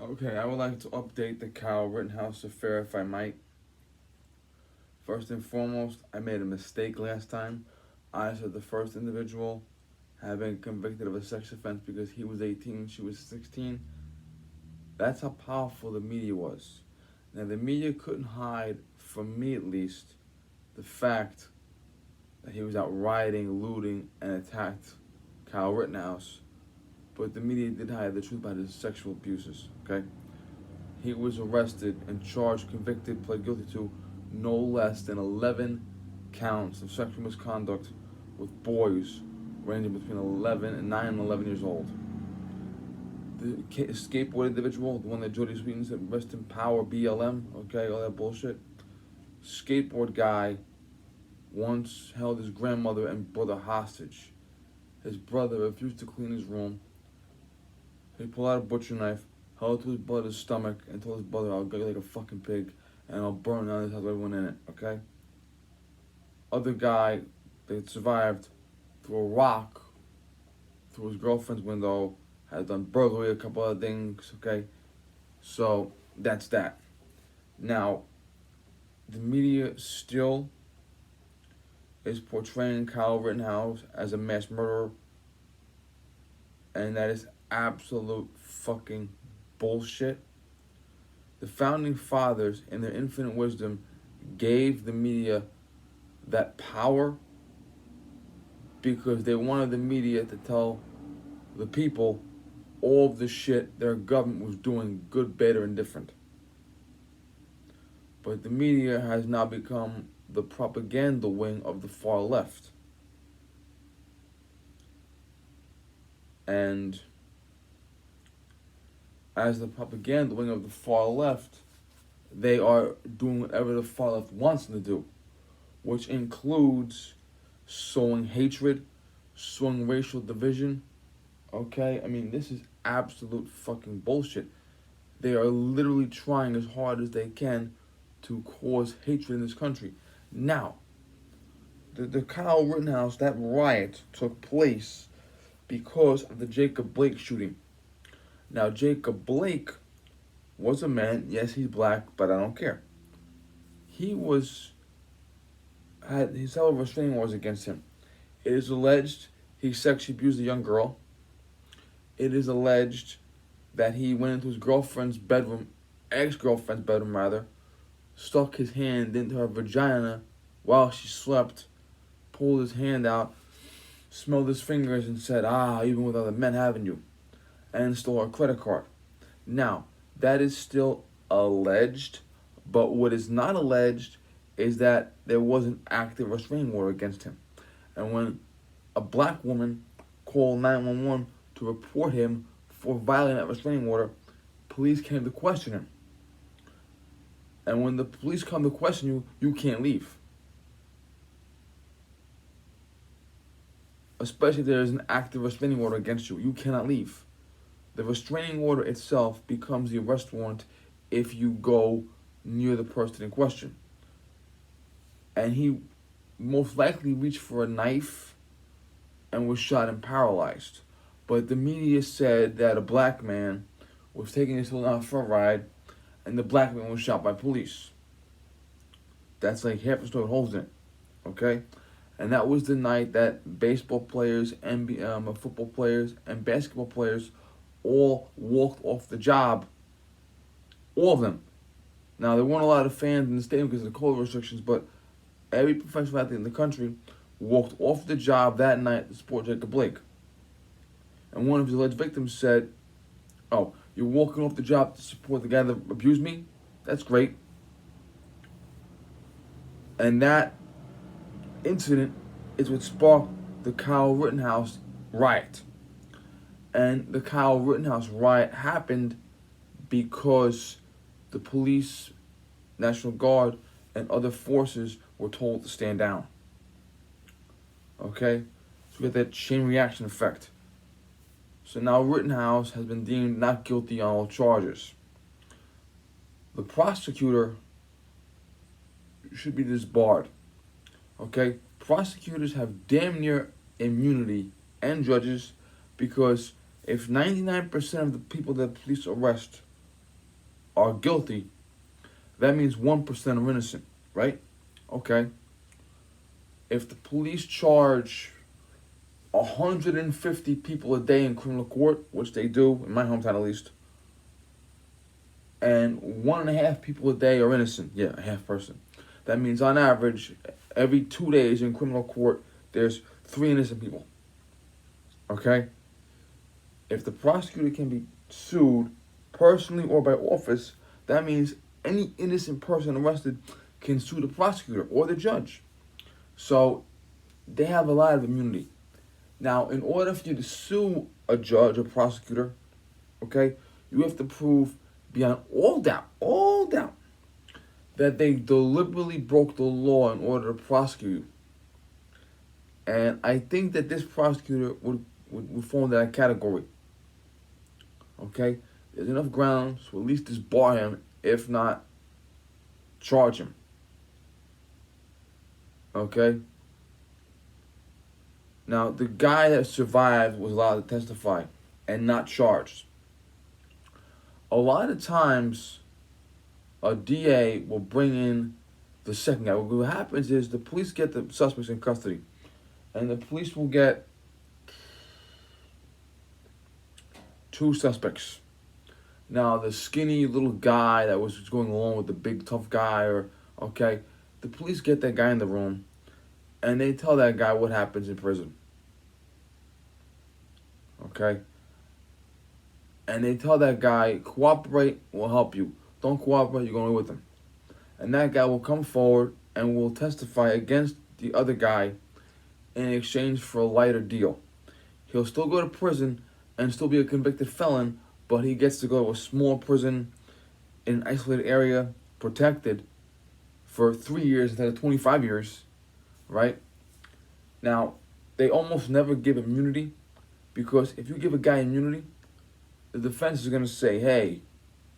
Okay, I would like to update the Kyle Rittenhouse affair if I might. First and foremost, I made a mistake last time. I said the first individual had been convicted of a sex offense because he was 18, she was 16. That's how powerful the media was. Now, the media couldn't hide, from me at least, the fact that he was out rioting, looting, and attacked Kyle Rittenhouse. But the media did hide the truth about his sexual abuses, okay? He was arrested and charged, convicted, pled guilty to no less than 11 counts of sexual misconduct with boys ranging between 11 and 9 and 11 years old. The skateboard individual, the one that Jody Sweeten said, rest in power, BLM, okay, all that bullshit. Skateboard guy once held his grandmother and brother hostage. His brother refused to clean his room. He pulled out a butcher knife, held it to his brother's stomach, and told his brother, I'll go like a fucking pig, and I'll burn down this house with everyone in it, okay? Other guy that survived threw a rock through his girlfriend's window, had done burglary, a couple other things, okay? So, that's that. Now, the media still is portraying Kyle Rittenhouse as a mass murderer, and that is absolute fucking bullshit. The founding fathers, in their infinite wisdom, gave the media that power because they wanted the media to tell the people all of the shit their government was doing, good, bad, or indifferent. But the media has now become the propaganda wing of the far left. And as the propaganda wing of the far left, they are doing whatever the far left wants them to do, which includes sowing hatred, sowing racial division. Okay? I mean, this is absolute fucking bullshit. They are literally trying as hard as they can to cause hatred in this country. Now, the Kyle Rittenhouse, that riot took place because of the Jacob Blake shooting. Now, Jacob Blake was a man. Yes, he's black, but I don't care. He had several restraining orders against him. It is alleged he sexually abused a young girl. It is alleged that he went into his girlfriend's bedroom, ex-girlfriend's bedroom rather, stuck his hand into her vagina while she slept, pulled his hand out, smelled his fingers, and said, even with other men, haven't you? And stole her credit card. Now, that is still alleged, but what is not alleged is that there was an active restraining order against him. And when a black woman called 911 to report him for violating that restraining order, police came to question him. And when the police come to question you, you can't leave. Especially if there is an active restraining order against you. You cannot leave. The restraining order itself becomes the arrest warrant if you go near the person in question. And he most likely reached for a knife and was shot and paralyzed. But the media said that a black man was taking his son out for a ride and the black man was shot by police. That's like half a story holes in it, okay? And that was the night that baseball players, football players, and basketball players all walked off the job. All of them. Now, there weren't a lot of fans in the stadium because of the COVID restrictions, but every professional athlete in the country walked off the job that night to support Jacob Blake. And one of his alleged victims said, you're walking off the job to support the guy that abused me? That's great. And that incident is what sparked the Kyle Rittenhouse riot. And the Kyle Rittenhouse riot happened because the police, National Guard, and other forces were told to stand down. Okay? So we get that chain reaction effect. So now Rittenhouse has been deemed not guilty on all charges. The prosecutor should be disbarred. Okay? Prosecutors have damn near immunity, and judges, because if 99% of the people that police arrest are guilty, that means 1% are innocent, right? Okay. If the police charge 150 people a day in criminal court, which they do, in my hometown at least, and 1.5 people a day are innocent, yeah, a half person. That means on average, every 2 days in criminal court, there's 3 innocent people. Okay? If the prosecutor can be sued personally or by office, that means any innocent person arrested can sue the prosecutor or the judge. So they have a lot of immunity. Now, in order for you to sue a judge or prosecutor, okay, you have to prove beyond all doubt, that they deliberately broke the law in order to prosecute you. And I think that this prosecutor would fall into that category. Okay? There's enough grounds to at least disbar him, if not charge him. Okay? Now, the guy that survived was allowed to testify and not charged. A lot of times, a DA will bring in the second guy. What happens is the police get the suspects in custody, and the police will get 2 suspects. Now, the skinny little guy that was going along with the big tough guy, the police get that guy in the room, and they tell that guy what happens in prison. Okay? And they tell that guy, cooperate, we'll help you. Don't cooperate, you're going with him. And that guy will come forward and will testify against the other guy in exchange for a lighter deal. He'll still go to prison and still be a convicted felon, but he gets to go to a small prison in an isolated area, protected, for 3 years instead of 25 years, right? Now, they almost never give immunity, because if you give a guy immunity, the defense is going to say, hey,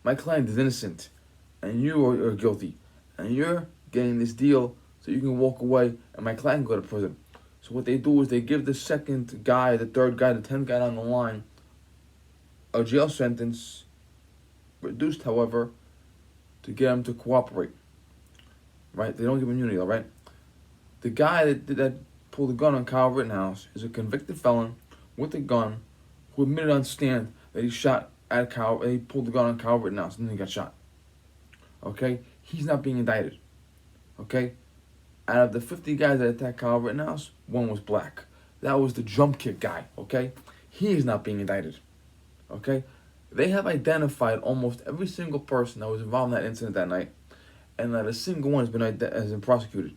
my client is innocent, and you are guilty, and you're getting this deal so you can walk away, and my client can go to prison. So what they do is they give the second guy, the third guy, the 10th guy down the line a jail sentence, reduced, however, to get him to cooperate. Right? They don't give immunity, all right? The guy that pulled the gun on Kyle Rittenhouse is a convicted felon with a gun who admitted on stand that he shot at Kyle, and he pulled the gun on Kyle Rittenhouse, and then he got shot. Okay? He's not being indicted. Okay? Out of the 50 guys that attacked Kyle Rittenhouse, 1 was black. That was the jump kick guy, okay? He is not being indicted, okay? They have identified almost every single person that was involved in that incident that night, and not a single one has been prosecuted.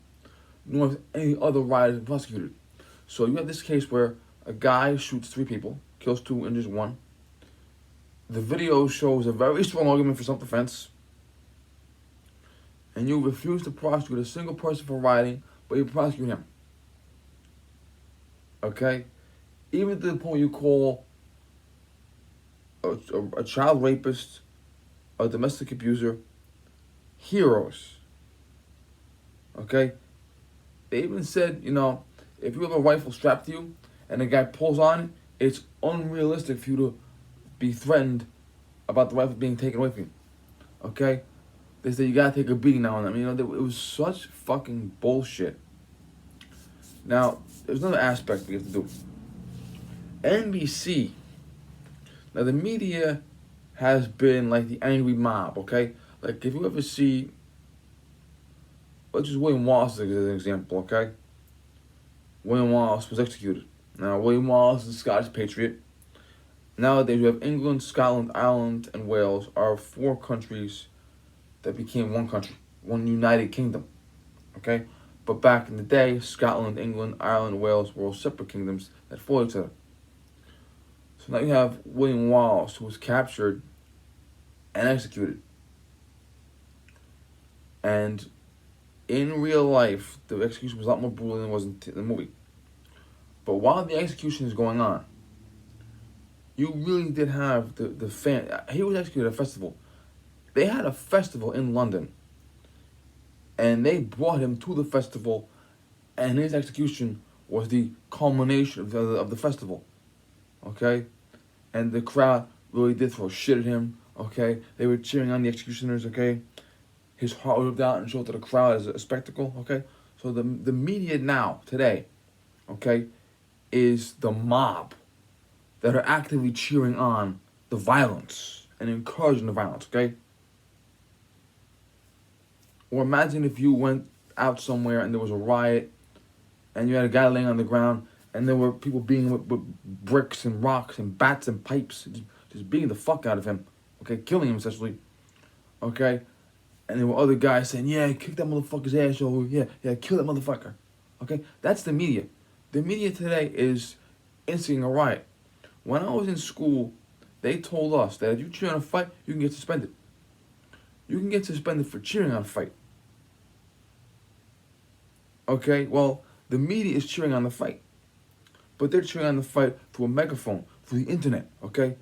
Nor has any other rioters been prosecuted. So you have this case where a guy shoots 3 people, kills 2, injures 1. The video shows a very strong argument for self-defense, and you refuse to prosecute a single person for rioting, but you prosecute him. Okay? Even to the point you call a child rapist, a domestic abuser, heroes. Okay? They even said, if you have a rifle strapped to you and a guy pulls on it, it's unrealistic for you to be threatened about the rifle being taken away from you. Okay? They say you gotta take a beating now and then. It was such fucking bullshit. Now, there's another aspect we have to do. NBC. Now, the media has been like the angry mob, okay? Like, if you ever see, let's use William Wallace as an example, okay? William Wallace was executed. Now, William Wallace is a Scottish patriot. Nowadays, we have England, Scotland, Ireland, and Wales are 4 countries that became one country, one united kingdom, okay? But back in the day, Scotland, England, Ireland, Wales were all separate kingdoms that fought each other. So now you have William Wallace, who was captured and executed. And in real life, the execution was a lot more brutal than it was in the movie. But while the execution is going on, you really did have the fan. He was executed at a festival. They had a festival in London, and they brought him to the festival, and his execution was the culmination of the festival, okay? And the crowd really did throw shit at him, Okay, they were cheering on the executioners. Okay, his heart was ripped out and showed to the crowd as a spectacle. Okay, so the media now today, okay, is the mob that are actively cheering on the violence and encouraging the violence. Okay, or imagine if you went out somewhere and there was a riot and you had a guy laying on the ground and there were people beating him with bricks and rocks and bats and pipes, just beating the fuck out of him, okay, killing him essentially, okay, and there were other guys saying, yeah, kick that motherfucker's ass, or yeah, kill that motherfucker, okay, that's the media. The media today is instigating a riot. When I was in school, they told us that if you cheer on a fight, you can get suspended. You can get suspended for cheering on a fight. Okay, well, the media is cheering on the fight, but they're cheering on the fight through a megaphone, through the internet, okay?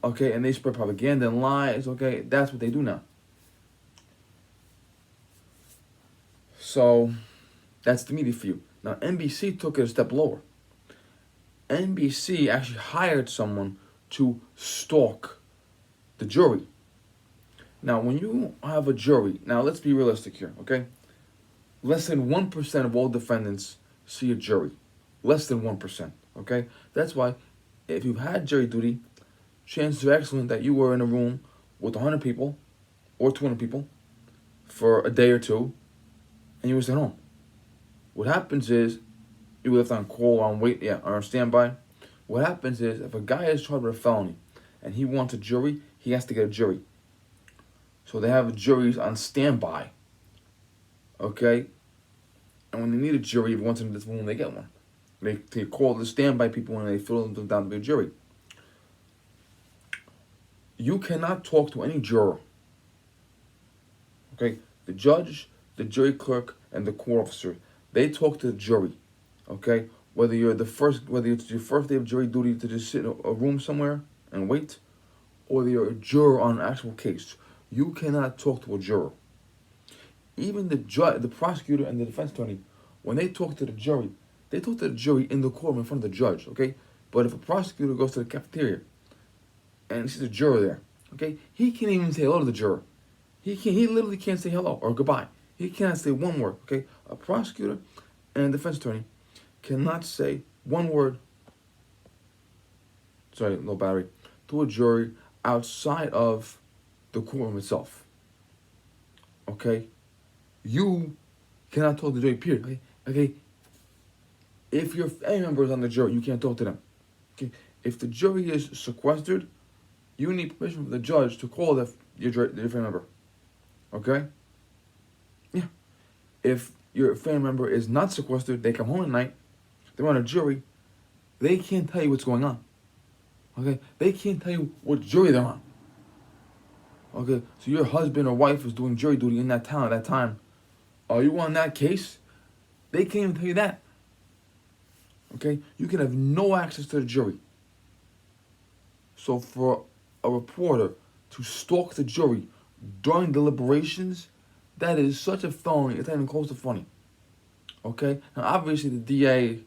Okay, and they spread propaganda and lies, okay? That's what they do now. So, that's the media for you. Now, NBC took it a step lower. NBC actually hired someone to stalk the jury. Now, when you have a jury, now let's be realistic here, okay? Less than 1% of all defendants see a jury. Less than 1%, okay? That's why if you've had jury duty, chances are excellent that you were in a room with 100 people or 200 people for a day or two and you were sent home. What happens is you were left on call, or on standby. What happens is if a guy is charged with a felony and he wants a jury, he has to get a jury. So they have juries on standby. Okay? And when they need a jury, if once in this room, they get one. They call the standby people and they fill them down to be a jury. You cannot talk to any juror. Okay? The judge, the jury clerk, and the court officer, they talk to the jury. Okay? Whether it's your first day of jury duty to just sit in a room somewhere and wait, or you're a juror on an actual case, you cannot talk to a juror. Even the judge, the prosecutor, and the defense attorney, when they talk to the jury, they talk to the jury in the courtroom in front of the judge, okay? But if a prosecutor goes to the cafeteria and sees a juror there, okay, he can't even say hello to the juror. He literally can't say hello or goodbye. He cannot say one word, okay? A prosecutor and a defense attorney cannot say one word, no battery, to a jury outside of the courtroom itself. Okay? You cannot talk to the jury, period. Okay? If your family member is on the jury, you can't talk to them. Okay? If the jury is sequestered, you need permission from the judge to call your family member. Okay? Yeah. If your family member is not sequestered, they come home at night, they're on a jury, they can't tell you what's going on. Okay? They can't tell you what jury they're on. Okay? So your husband or wife is doing jury duty in that town at that time. Are you on that case? They can't even tell you that. Okay? You can have no access to the jury. So for a reporter to stalk the jury during deliberations, that is such a felony. It's not even close to funny. Okay? Now, obviously, the DA,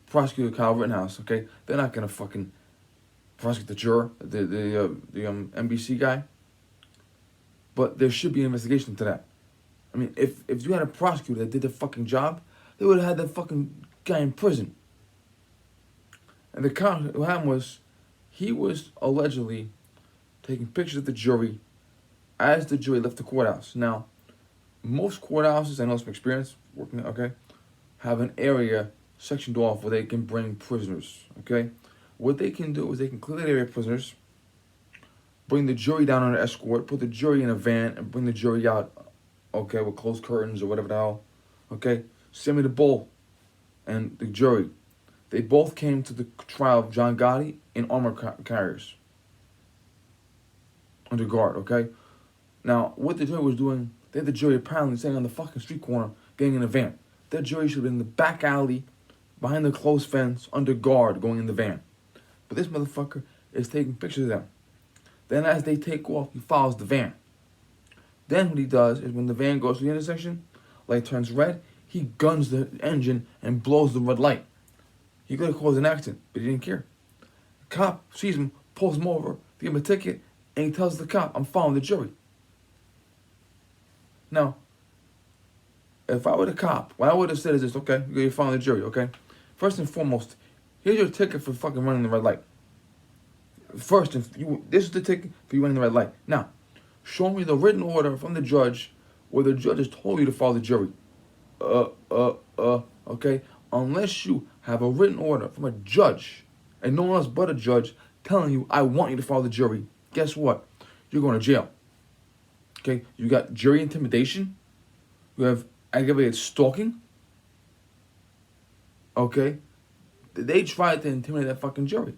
prosecutor Kyle Rittenhouse, okay, they're not going to fucking prosecute the juror, the NBC guy. But there should be an investigation into that. I mean, if you had a prosecutor that did the fucking job, they would have had that fucking guy in prison. And what happened was, he was allegedly taking pictures of the jury as the jury left the courthouse. Now, most courthouses, I know from experience working, okay, have an area sectioned off where they can bring prisoners, okay? What they can do is they can clear that area of prisoners, bring the jury down on an escort, put the jury in a van, and bring the jury out, okay, with closed curtains or whatever the hell, okay? Sammy Bull and the jury, they both came to the trial of John Gotti in armored carriers, under guard, okay? Now, what the jury was doing, they had the jury apparently sitting on the fucking street corner, getting in a van. That jury should have been in the back alley, behind the closed fence, under guard, going in the van. But this motherfucker is taking pictures of them. Then as they take off, he follows the van. Then what he does is when the van goes to the intersection, light turns red, he guns the engine and blows the red light. He could have caused an accident, but he didn't care. The cop sees him, pulls him over, gives him a ticket, and he tells the cop, I'm following the jury. Now, if I were the cop, what I would have said is this, okay, you're following the jury, okay? First and foremost, here's your ticket for fucking running the red light. This is the ticket for you running the red light. Now, show me the written order from the judge where the judge has told you to follow the jury. Okay? Unless you have a written order from a judge, and no one else but a judge, telling you, I want you to follow the jury, guess what? You're going to jail. Okay? You got jury intimidation. You have aggravated stalking. Okay? They tried to intimidate that fucking jury.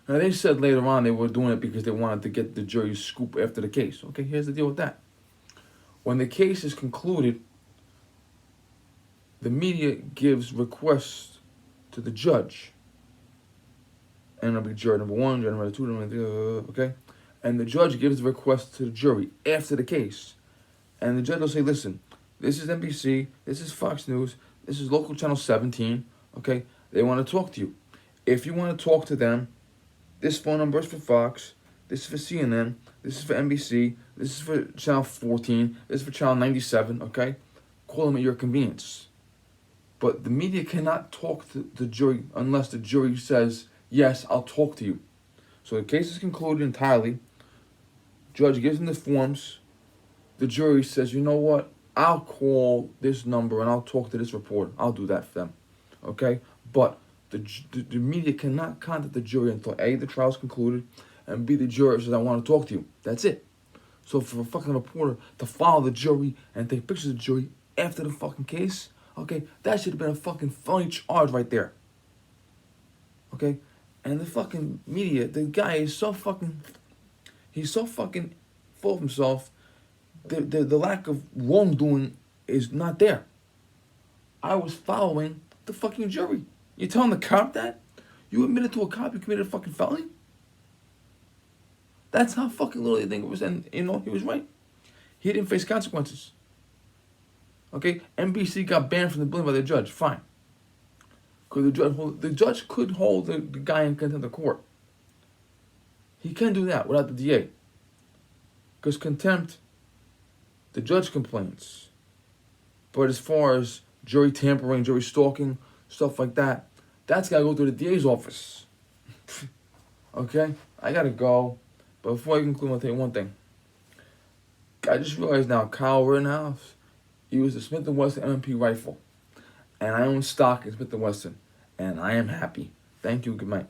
Now, they said later on they were doing it because they wanted to get the jury's scoop after the case. Okay, here's the deal with that. When the case is concluded, the media gives requests to the judge. And it'll be jury number 1, jury number 2, number 3, okay? And the judge gives the request to the jury after the case. And the judge will say, listen, this is NBC, this is Fox News, this is local channel 17, okay? They want to talk to you. If you want to talk to them, this phone number is for Fox, this is for CNN, this is for NBC, this is for channel 14, this is for channel 97, okay? Call them at your convenience. But the media cannot talk to the jury unless the jury says, yes, I'll talk to you. So the case is concluded entirely. Judge gives them the forms. The jury says, you know what? I'll call this number and I'll talk to this reporter. I'll do that for them. Okay? But the media cannot contact the jury until A, the trial's concluded, and B, the jury says, I want to talk to you. That's it. So for a fucking reporter to follow the jury and take pictures of the jury after the fucking case, okay, that should have been a fucking felony charge right there. Okay? And the fucking media, the guy is so fucking, he's so fucking full of himself. The lack of wrongdoing is not there. I was following the fucking jury. You telling the cop that? You admitted to a cop you committed a fucking felony? That's how fucking little they think it was, and you know, he was right. He didn't face consequences. Okay? NBC got banned from the building by the judge. Fine. Because the judge could hold the guy in contempt of court. He can do that without the DA. Because contempt, the judge complains. But as far as jury tampering, jury stalking, stuff like that, that's got to go through the DA's office. Okay? I got to go. But before I conclude, I'll tell you one thing. I just realized now, Kyle Rittenhouse, he was a Smith & Wesson M&P rifle. And I own stock in Smith & Wesson. And I am happy. Thank you. Good night.